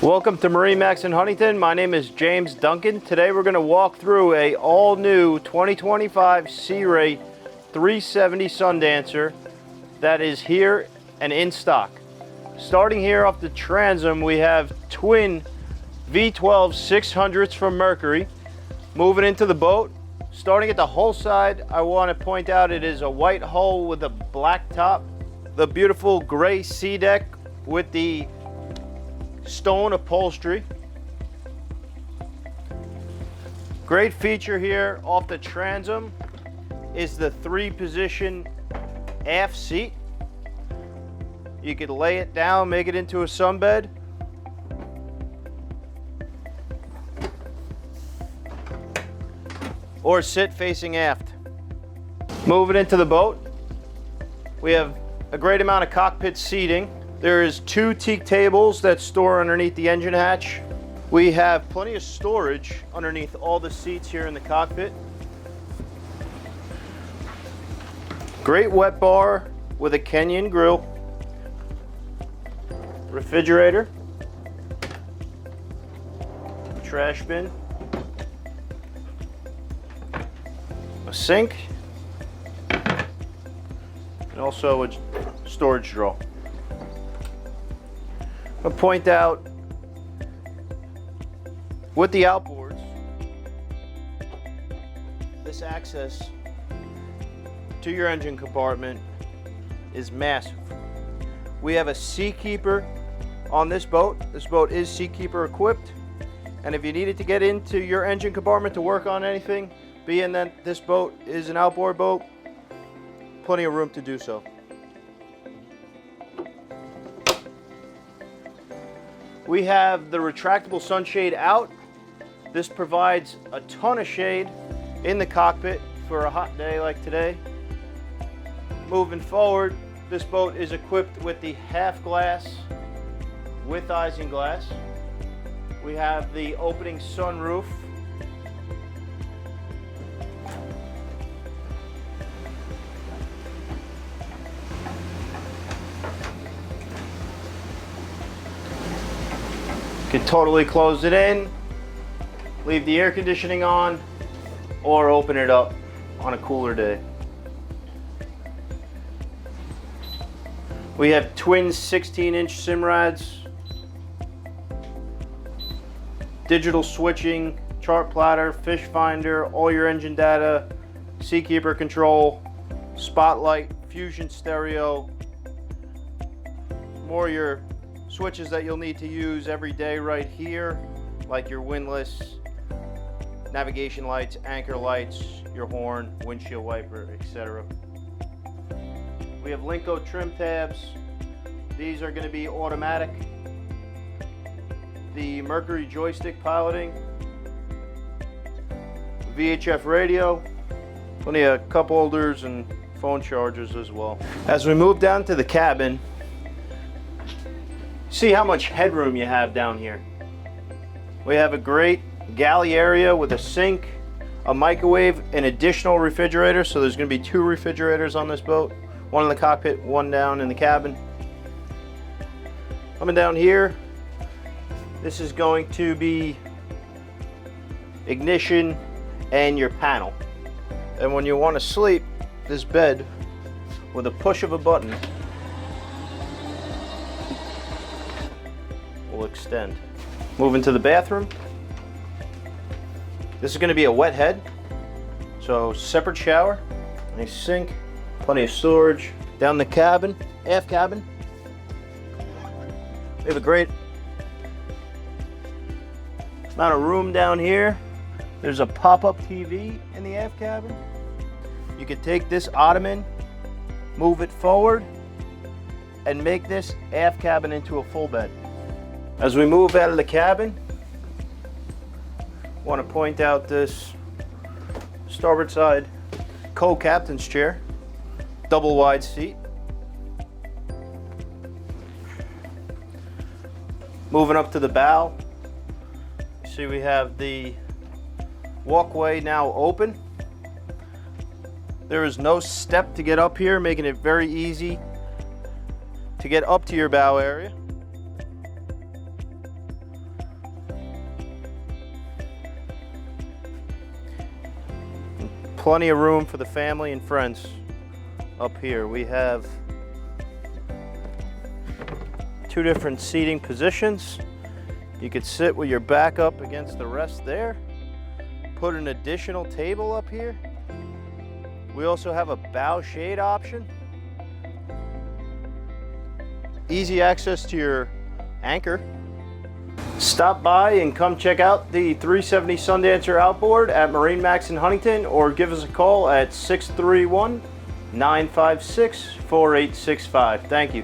Welcome to MarineMax Huntington. My name is James Duncan. Today we're going to walk through a all-new 2025 Sea Ray 370 Sundancer that is here and in stock. Starting here off the transom, we have twin V12 600s from Mercury. Moving into the boat, starting at the hull side, I want to point out it is a white hull with a black top. The beautiful gray sea deck with the stone upholstery. Great feature here off the transom is the 3-position aft seat. You could lay it down, make it into a sunbed. Or sit facing aft. Moving into the boat, we have a great amount of cockpit seating. There is 2 teak tables that store underneath the engine hatch. We have plenty of storage underneath all the seats here in the cockpit. Great wet bar with a Kenyan grill. Refrigerator. Trash bin. A sink. And also a storage drawer. I'll point out with the outboards, this access to your engine compartment is massive. We have a Seakeeper on this boat. This boat is Seakeeper equipped, and if you needed to get into your engine compartment to work on anything, being that this boat is an outboard boat, plenty of room to do so. We have the retractable sunshade out. This provides a ton of shade in the cockpit for a hot day like today. Moving forward, this boat is equipped with the half glass with isinglass. We have the opening sunroof. Can totally close it in, leave the air conditioning on, or open it up on a cooler day. We have twin 16-inch Simrads, digital switching, chart plotter, fish finder, all your engine data, Seakeeper control, spotlight, fusion stereo, more your switches that you'll need to use every day right here, like your windlass, navigation lights, anchor lights, your horn, windshield wiper, etc. We have Linko trim tabs. These are going to be automatic. The Mercury joystick piloting, VHF radio, plenty of cup holders and phone chargers as well. As we move down to the cabin, see how much headroom you have down here. We have a great galley area with a sink, a microwave, an additional refrigerator. So there's going to be 2 refrigerators on this boat. One in the cockpit, one down in the cabin. Coming down here, this is going to be ignition and your panel. And when you want to sleep, this bed, with a push of a button, will extend. Moving to the bathroom. This is going to be a wet head, so separate shower, nice sink, plenty of storage. Down the cabin, aft cabin, we have a great amount of room down here. There's a pop-up TV in the aft cabin. You could take this ottoman, move it forward, and make this aft cabin into a full bed. As we move out of the cabin, I want to point out this starboard side co-captain's chair, double wide seat. Moving up to the bow, you see we have the walkway now open. There is no step to get up here, making it very easy to get up to your bow area. plenty of room for the family and friends up here. We have 2 different seating positions. You could sit with your back up against the rest there. Put an additional table up here. We also have a bow shade option. Easy access to your anchor. Stop by and come check out the 370 Sundancer outboard at MarineMax in Huntington, or give us a call at 631-956-4865. Thank you.